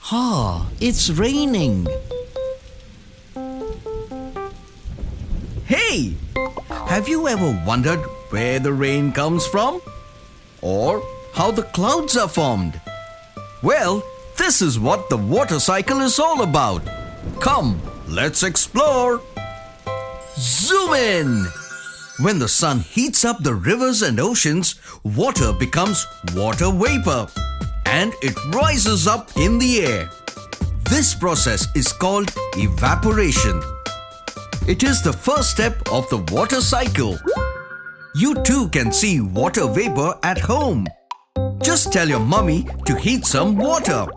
It's raining. Hey! Have you ever wondered where the rain comes from? Or how the clouds are formed? Well, this is what the water cycle is all about. Come, let's explore. Zoom in! When the sun heats up the rivers and oceans, water becomes water vapor and it rises up in the air. This process is called evaporation. It is the first step of the water cycle. You too can see water vapor at home. Just tell your mummy to heat some water.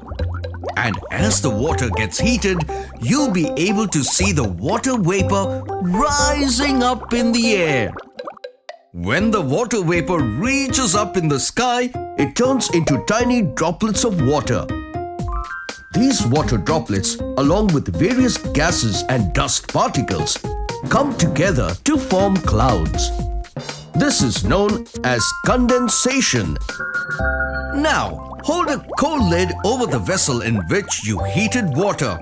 And as the water gets heated, you'll be able to see the water vapor rising up in the air. When the water vapor reaches up in the sky, it turns into tiny droplets of water. These water droplets, along with various gases and dust particles, come together to form clouds. This is known as condensation. Now, hold a cold lid over the vessel in which you heated water.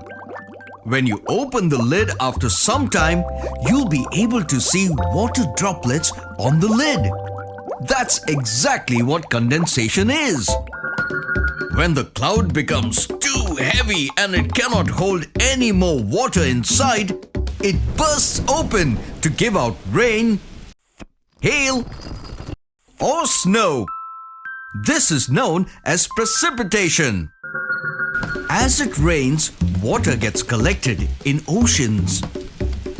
When you open the lid after some time, you'll be able to see water droplets on the lid. That's exactly what condensation is. When the cloud becomes too heavy and it cannot hold any more water inside, it bursts open to give out rain, hail, or snow. This is known as precipitation. As it rains, water gets collected in oceans,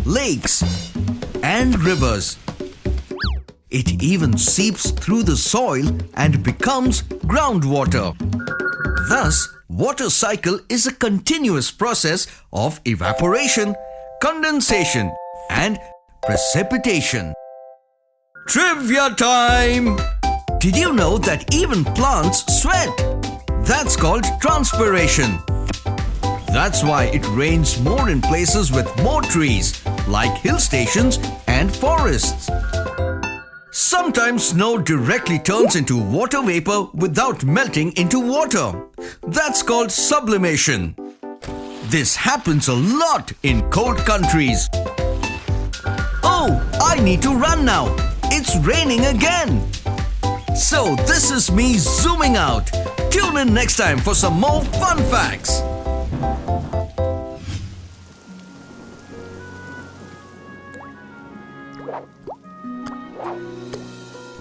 lakes, and rivers. It even seeps through the soil and becomes groundwater. Thus, water cycle is a continuous process of evaporation, condensation, and precipitation. Trivia time! Did you know that even plants sweat? That's called transpiration. That's why it rains more in places with more trees, like hill stations and forests. Sometimes snow directly turns into water vapor without melting into water. That's called sublimation. This happens a lot in cold countries. Oh, I need to run now. It's raining again. So this is me zooming out. Tune in next time for some more fun facts.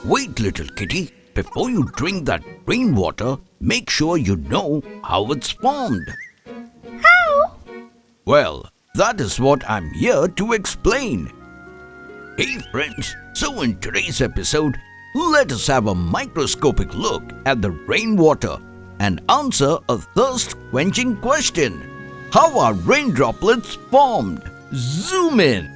Wait, little kitty. Before you drink that rainwater, make sure you know how it's formed. How? Well, that is what I'm here to explain. Hey friends, so in today's episode, let us have a microscopic look at the rainwater and answer a thirst-quenching question. How are rain droplets formed? Zoom in.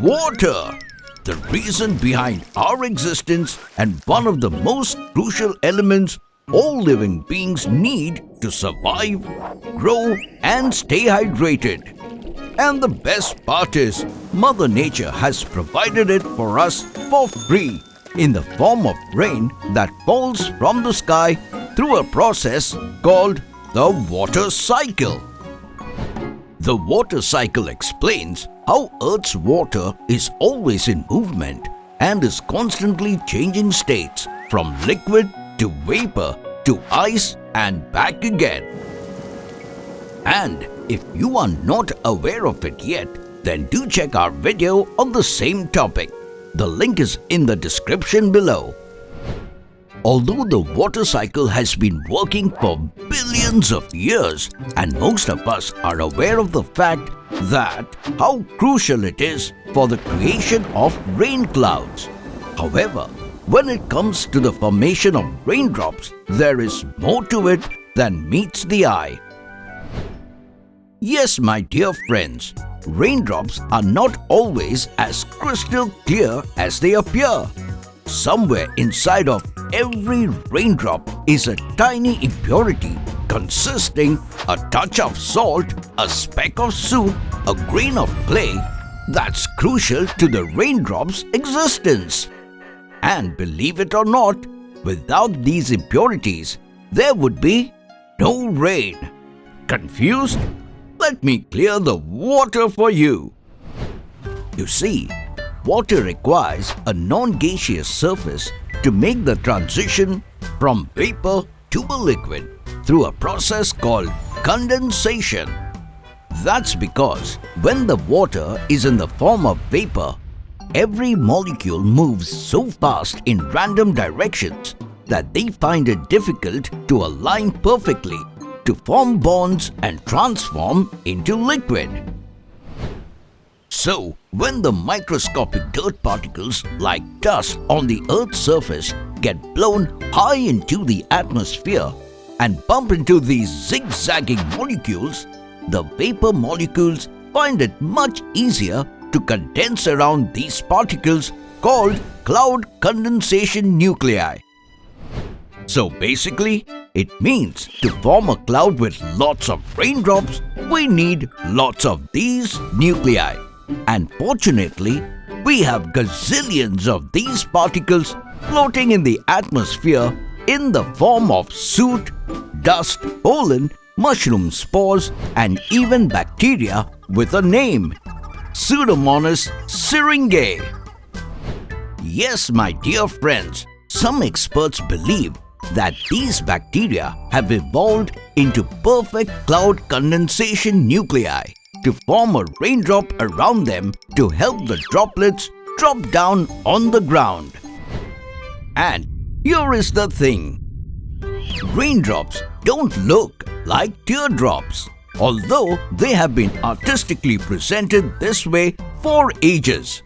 Water, the reason behind our existence and one of the most crucial elements all living beings need to survive, grow, and stay hydrated. And the best part is, Mother Nature has provided it for us for free in the form of rain that falls from the sky through a process called the water cycle. The water cycle explains how Earth's water is always in movement and is constantly changing states from liquid to vapor to ice and back again. And if you are not aware of it yet, then do check our video on the same topic. The link is in the description below. Although the water cycle has been working for billions of years and most of us are aware of the fact that how crucial it is for the creation of rain clouds. However, when it comes to the formation of raindrops, there is more to it than meets the eye. Yes, my dear friends, raindrops are not always as crystal clear as they appear. Somewhere inside of every raindrop is a tiny impurity consisting a touch of salt, a speck of soot, a grain of clay that's crucial to the raindrop's existence. And believe it or not, without these impurities, there would be no rain. Confused? Let me clear the water for you. You see, water requires a non-gaseous surface to make the transition from vapor to a liquid through a process called condensation. That's because when the water is in the form of vapor, every molecule moves so fast in random directions that they find it difficult to align perfectly to form bonds and transform into liquid. So, when the microscopic dirt particles like dust on the Earth's surface get blown high into the atmosphere and bump into these zigzagging molecules, the vapor molecules find it much easier to condense around these particles called cloud condensation nuclei. So basically, it means to form a cloud with lots of raindrops, we need lots of these nuclei. And fortunately, we have gazillions of these particles floating in the atmosphere in the form of soot, dust, pollen, mushroom spores, and even bacteria with a name, Pseudomonas syringae. Yes, my dear friends, some experts believe that these bacteria have evolved into perfect cloud condensation nuclei to form a raindrop around them to help the droplets drop down on the ground. And here is the thing. Raindrops don't look like teardrops, although they have been artistically presented this way for ages.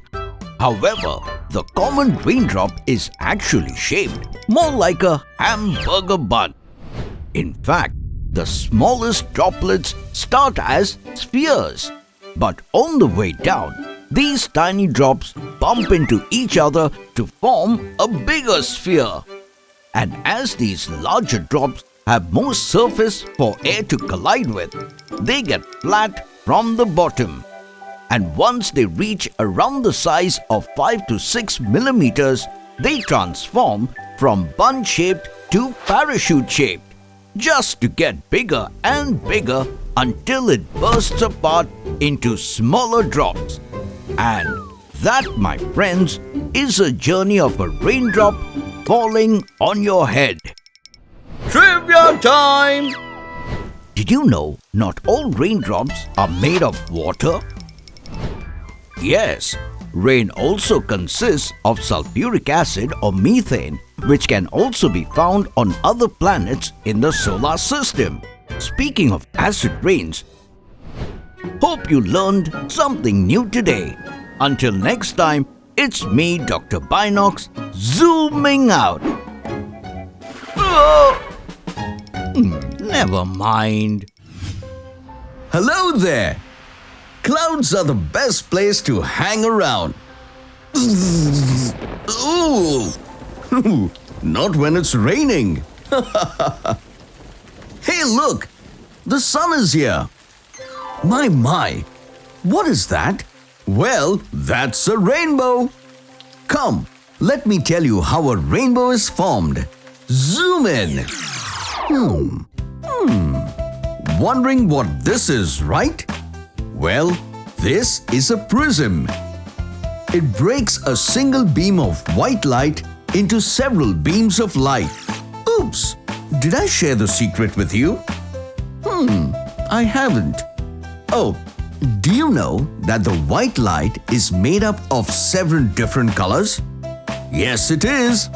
However, the common raindrop is actually shaped more like a hamburger bun. In fact, the smallest droplets start as spheres, but on the way down, these tiny drops bump into each other to form a bigger sphere. And as these larger drops have more surface for air to collide with, they get flat from the bottom. And once they reach around the size of 5 to 6 millimeters, they transform from bun-shaped to parachute-shaped, just to get bigger and bigger until it bursts apart into smaller drops. And that, my friends, is a journey of a raindrop falling on your head. Trivia time! Did you know not all raindrops are made of water? Yes, rain also consists of sulfuric acid or methane, which can also be found on other planets in the solar system. Speaking of acid rains, hope you learned something new today. Until next time, it's me, Dr. Binocs, zooming out. Never mind. Hello there! Clouds are the best place to hang around. Ooh! Not when it's raining. Hey, look! The sun is here. My, what is that? Well, that's a rainbow. Come, let me tell you how a rainbow is formed. Zoom in. Wondering what this is, right? Well, this is a prism. It breaks a single beam of white light into several beams of light. Oops! Did I share the secret with you? I haven't. Oh, do you know that the white light is made up of several different colors? Yes, it is.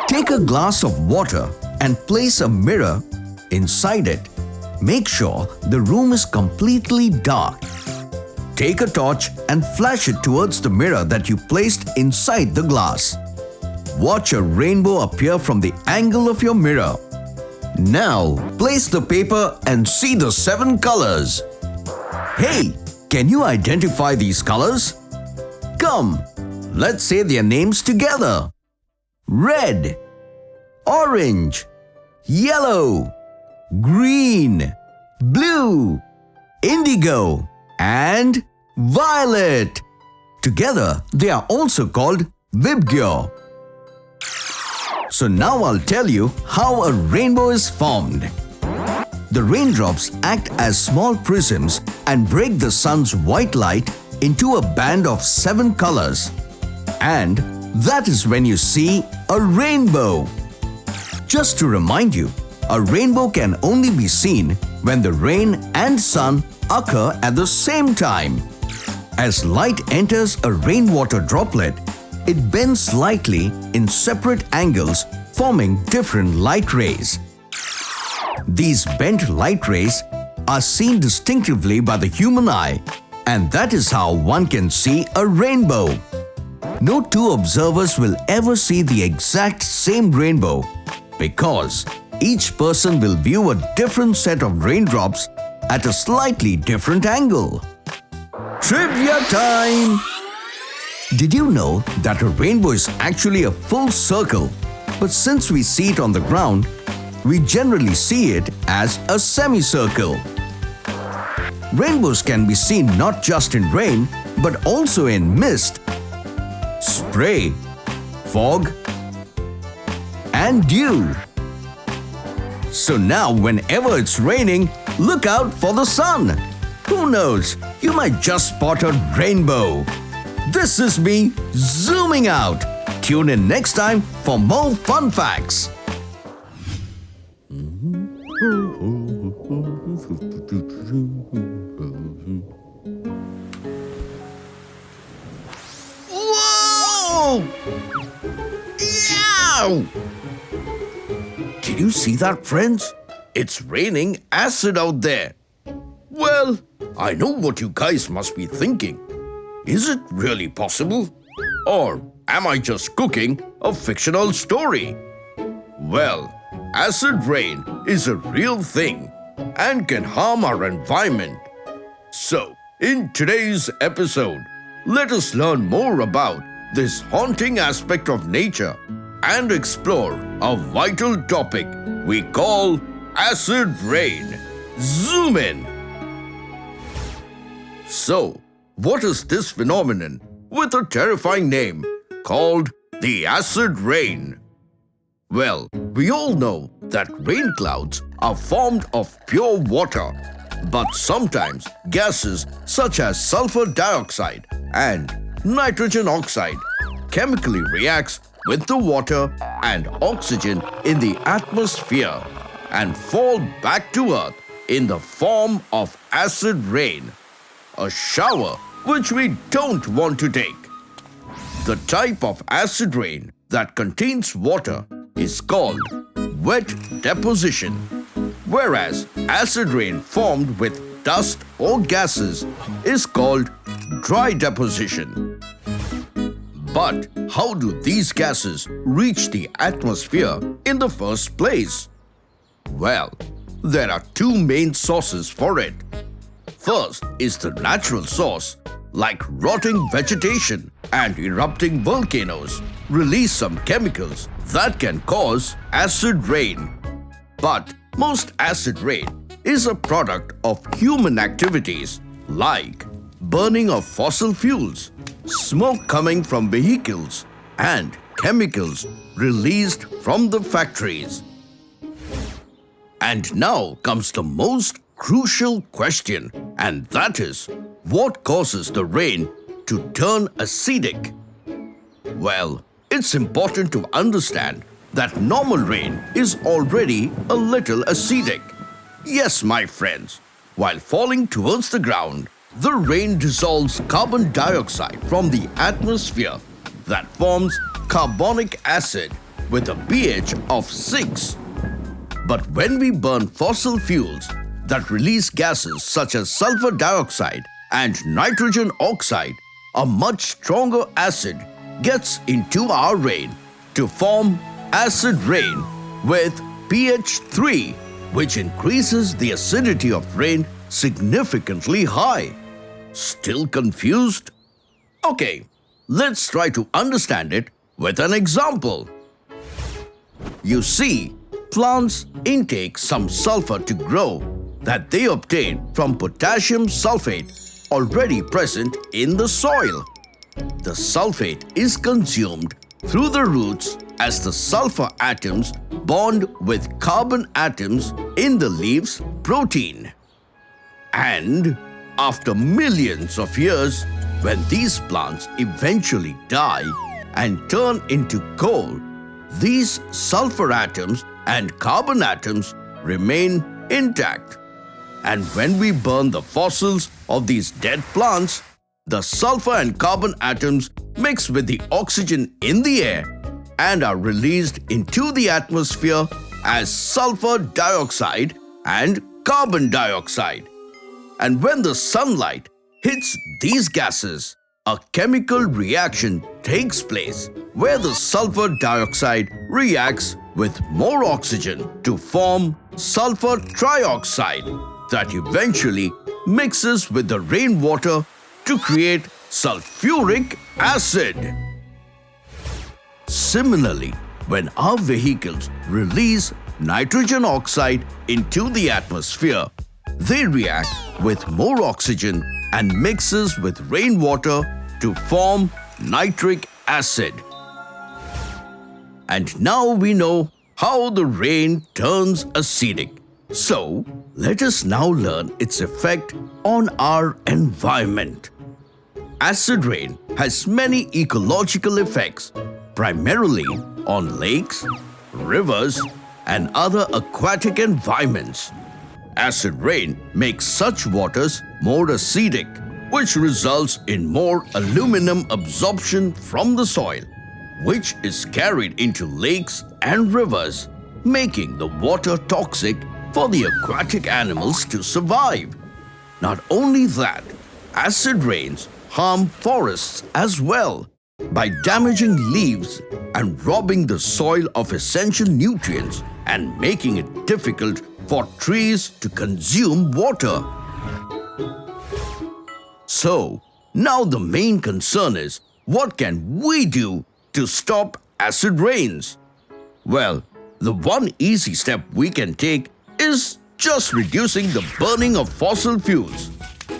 Take a glass of water and place a mirror inside it. Make sure the room is completely dark. Take a torch and flash it towards the mirror that you placed inside the glass. Watch a rainbow appear from the angle of your mirror. Now, place the paper and see the 7 colors. Hey, can you identify these colors? Come, let's say their names together. Red, orange, yellow, green, blue, indigo, and violet. Together, they are also called Vibgyor. So now I'll tell you how a rainbow is formed. The raindrops act as small prisms and break the sun's white light into a band of 7 colors. And that is when you see a rainbow. Just to remind you, a rainbow can only be seen when the rain and sun occur at the same time. As light enters a rainwater droplet, it bends slightly in separate angles, forming different light rays. These bent light rays are seen distinctively by the human eye, and that is how one can see a rainbow. No two observers will ever see the exact same rainbow because each person will view a different set of raindrops at a slightly different angle. Trivia time! Did you know that a rainbow is actually a full circle, but since we see it on the ground, we generally see it as a semicircle? Rainbows can be seen not just in rain, but also in mist, spray, fog, and dew. So now whenever it's raining, look out for the sun. Who knows, you might just spot a rainbow. This is me zooming out. Tune in next time for more fun facts. Whoa! Yow! Did you see that, friends? It's raining acid out there. Well, I know what you guys must be thinking. Is it really possible? Or am I just cooking a fictional story? Well, acid rain is a real thing and can harm our environment. So, in today's episode, let us learn more about this haunting aspect of nature and explore a vital topic we call acid rain. Zoom in! So, what is this phenomenon with a terrifying name called the acid rain? Well, we all know that rain clouds are formed of pure water, but sometimes gases such as sulfur dioxide and nitrogen oxide chemically reacts with the water and oxygen in the atmosphere and fall back to Earth in the form of acid rain, a shower which we don't want to take. The type of acid rain that contains water is called wet deposition, whereas acid rain formed with dust or gases is called dry deposition. But how do these gases reach the atmosphere in the first place? Well, there are 2 main sources for it. First is the natural source, like rotting vegetation and erupting volcanoes release some chemicals that can cause acid rain. But most acid rain is a product of human activities like burning of fossil fuels, smoke coming from vehicles, and chemicals released from the factories. And now comes the most crucial question, and that is, what causes the rain to turn acidic? Well, it's important to understand that normal rain is already a little acidic. Yes, my friends, while falling towards the ground, the rain dissolves carbon dioxide from the atmosphere that forms carbonic acid with a pH of 6. But when we burn fossil fuels that release gases such as sulfur dioxide and nitrogen oxide, a much stronger acid gets into our rain to form acid rain with pH 3, which increases the acidity of rain significantly high. Still confused? Okay, let's try to understand it with an example. You see, plants intake some sulfur to grow that they obtain from potassium sulfate already present in the soil. The sulfate is consumed through the roots as the sulfur atoms bond with carbon atoms in the leaf's protein. And after millions of years, when these plants eventually die and turn into coal, these sulfur atoms and carbon atoms remain intact. And when we burn the fossils of these dead plants, the sulfur and carbon atoms mix with the oxygen in the air and are released into the atmosphere as sulfur dioxide and carbon dioxide. And when the sunlight hits these gases, a chemical reaction takes place where the sulfur dioxide reacts with more oxygen to form sulfur trioxide that eventually mixes with the rainwater to create sulfuric acid. Similarly, when our vehicles release nitrogen oxide into the atmosphere, they react with more oxygen and mixes with rainwater to form nitric acid. And now we know how the rain turns acidic. So, let us now learn its effect on our environment. Acid rain has many ecological effects, primarily on lakes, rivers, and other aquatic environments. Acid rain makes such waters more acidic, which results in more aluminum absorption from the soil, which is carried into lakes and rivers, making the water toxic for the aquatic animals to survive. Not only that, acid rains harm forests as well by damaging leaves and robbing the soil of essential nutrients and making it difficult for trees to consume water. So, now the main concern is, what can we do to stop acid rains? Well, the one easy step we can take is just reducing the burning of fossil fuels.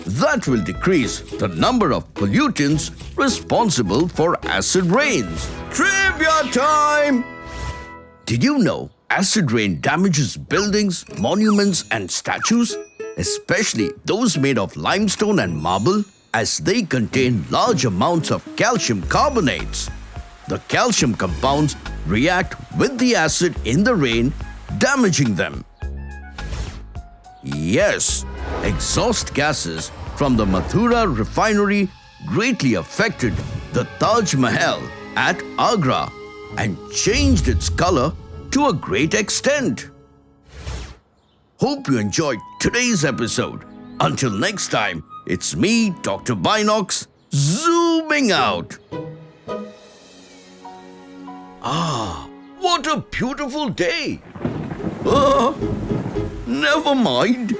That will decrease the number of pollutants responsible for acid rains. Trivia time! Did you know acid rain damages buildings, monuments, and statues, especially those made of limestone and marble, as they contain large amounts of calcium carbonates? The calcium compounds react with the acid in the rain, damaging them. Yes, exhaust gases from the Mathura refinery greatly affected the Taj Mahal at Agra and changed its color to a great extent. Hope you enjoyed today's episode. Until next time, it's me, Dr. Binocs, zooming out. What a beautiful day! Never mind.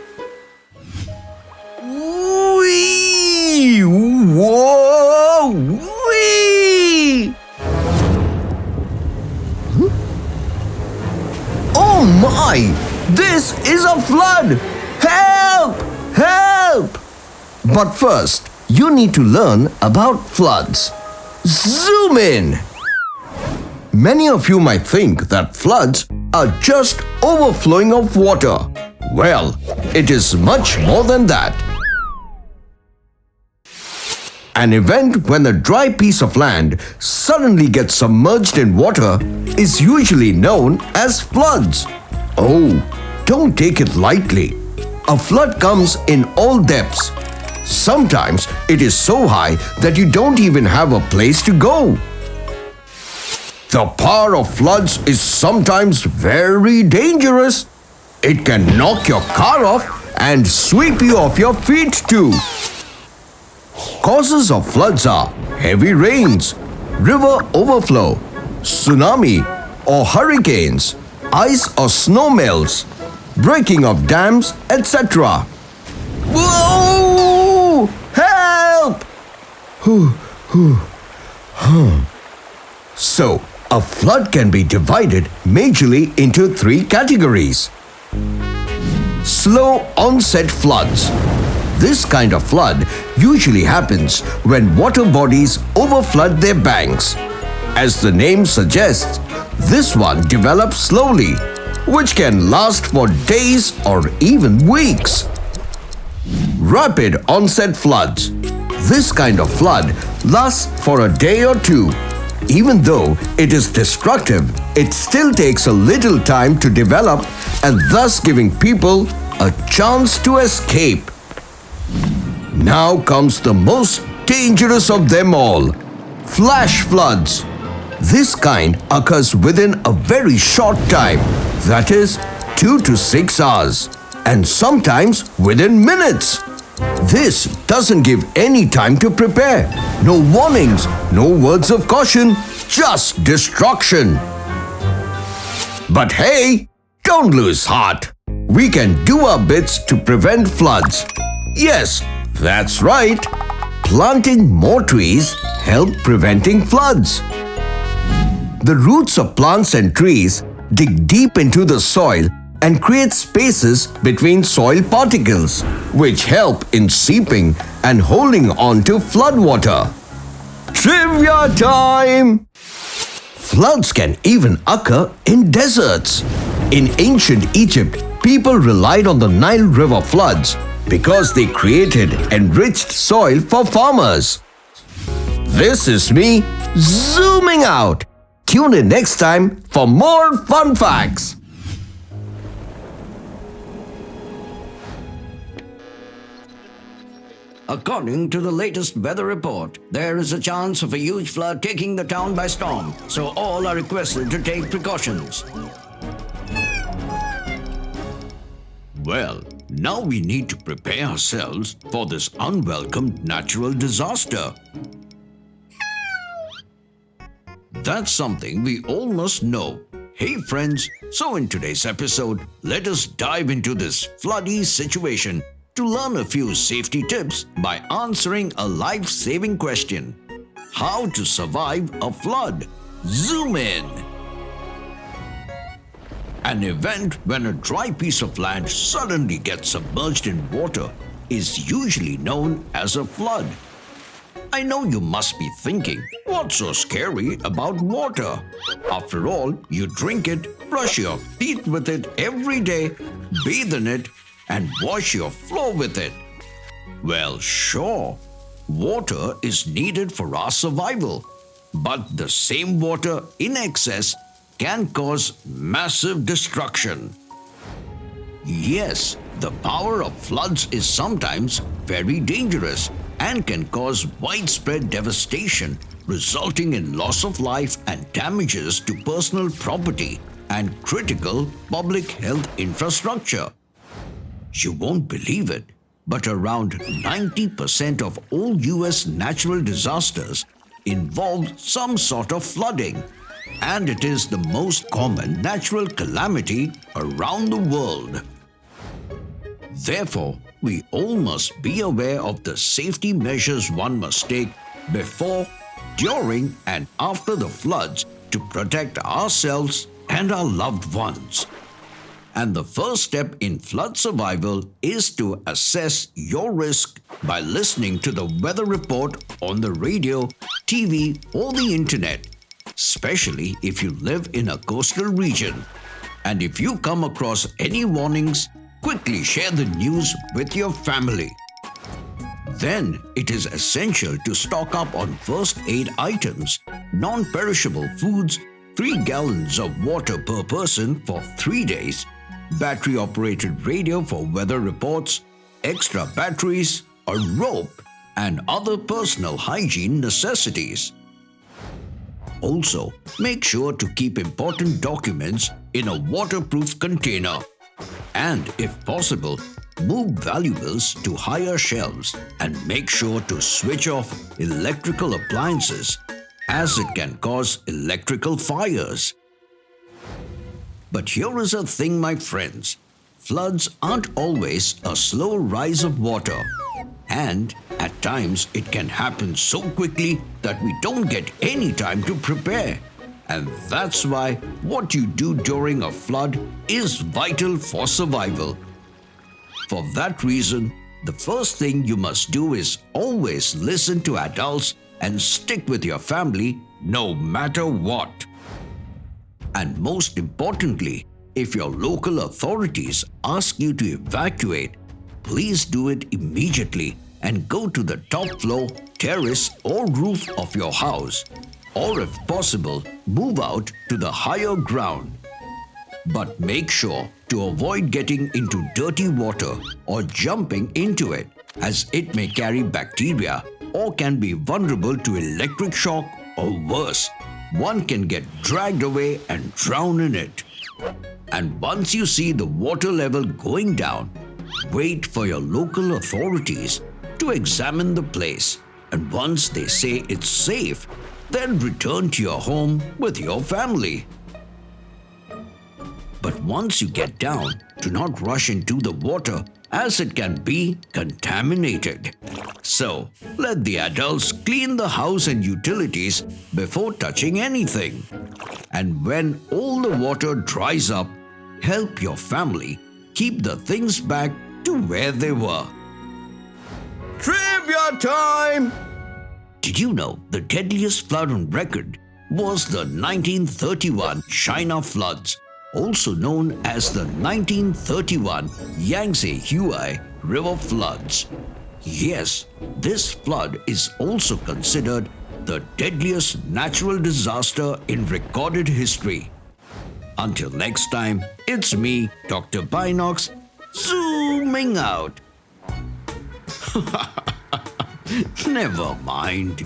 Wee! Whoa! Wee! Oh my! This is a flood! Help! Help! But first, you need to learn about floods. Zoom in! Many of you might think that floods are just overflowing of water. Well, it is much more than that. An event when a dry piece of land suddenly gets submerged in water is usually known as floods. Oh, don't take it lightly. A flood comes in all depths. Sometimes it is so high that you don't even have a place to go. The power of floods is sometimes very dangerous. It can knock your car off and sweep you off your feet too. Causes of floods are heavy rains, river overflow, tsunami or hurricanes, ice or snow melts, breaking of dams, etc. Whoa! Help! So, a flood can be divided majorly into three categories. Slow onset floods. This kind of flood usually happens when water bodies overflood their banks. As the name suggests, this one develops slowly, which can last for days or even weeks. Rapid onset floods. This kind of flood lasts for a day or two. Even though it is destructive, it still takes a little time to develop and thus giving people a chance to escape. Now comes the most dangerous of them all, flash floods. This kind occurs within a very short time, that is 2 to 6 hours, and sometimes within minutes. This doesn't give any time to prepare. No warnings, no words of caution, just destruction. But hey, don't lose heart. We can do our bits to prevent floods. Yes, that's right. Planting more trees help preventing floods. The roots of plants and trees dig deep into the soil and create spaces between soil particles, which help in seeping and holding on to floodwater. Trivia time! Floods can even occur in deserts. In ancient Egypt, people relied on the Nile River floods because they created enriched soil for farmers. This is me zooming out. Tune in next time for more fun facts. According to the latest weather report, there is a chance of a huge flood taking the town by storm, so all are requested to take precautions. Well, now we need to prepare ourselves for this unwelcome natural disaster. That's something we all must know. Hey friends, so in today's episode, let us dive into this floody situation to learn a few safety tips by answering a life-saving question. How to survive a flood? Zoom in! An event when a dry piece of land suddenly gets submerged in water is usually known as a flood. I know you must be thinking, what's so scary about water? After all, you drink it, brush your teeth with it every day, bathe in it, and wash your floor with it. Well, sure, water is needed for our survival, but the same water in excess can cause massive destruction. Yes, the power of floods is sometimes very dangerous and can cause widespread devastation, resulting in loss of life and damages to personal property and critical public health infrastructure. You won't believe it, but around 90% of all US natural disasters involve some sort of flooding, and it is the most common natural calamity around the world. Therefore, we all must be aware of the safety measures one must take before, during, and after the floods to protect ourselves and our loved ones. And the first step in flood survival is to assess your risk by listening to the weather report on the radio, TV, or the internet, especially if you live in a coastal region. And if you come across any warnings, quickly share the news with your family. Then it is essential to stock up on first aid items, non-perishable foods, 3 gallons of water per person for 3 days, battery-operated radio for weather reports, extra batteries, a rope, and other personal hygiene necessities. Also, make sure to keep important documents in a waterproof container. And if possible, move valuables to higher shelves and make sure to switch off electrical appliances as it can cause electrical fires. But here is a thing, my friends. Floods aren't always a slow rise of water. And at times it can happen so quickly that we don't get any time to prepare. And that's why what you do during a flood is vital for survival. For that reason, the first thing you must do is always listen to adults and stick with your family no matter what. And most importantly, if your local authorities ask you to evacuate, please do it immediately and go to the top floor, terrace or roof of your house, or if possible, move out to the higher ground. But make sure to avoid getting into dirty water or jumping into it, as it may carry bacteria or can be vulnerable to electric shock, or worse, one can get dragged away and drown in it. And once you see the water level going down, wait for your local authorities to examine the place, and once they say it's safe, then return to your home with your family. But once you get down, do not rush into the water as it can be contaminated. So, let the adults clean the house and utilities before touching anything. And when all the water dries up, help your family keep the things back to where they were. Trivia time! Did you know the deadliest flood on record was the 1931 China floods, also known as the 1931 Yangtze-Huai River floods? Yes, this flood is also considered the deadliest natural disaster in recorded history. Until next time, it's me, Dr. Binocs, zooming out. Never mind.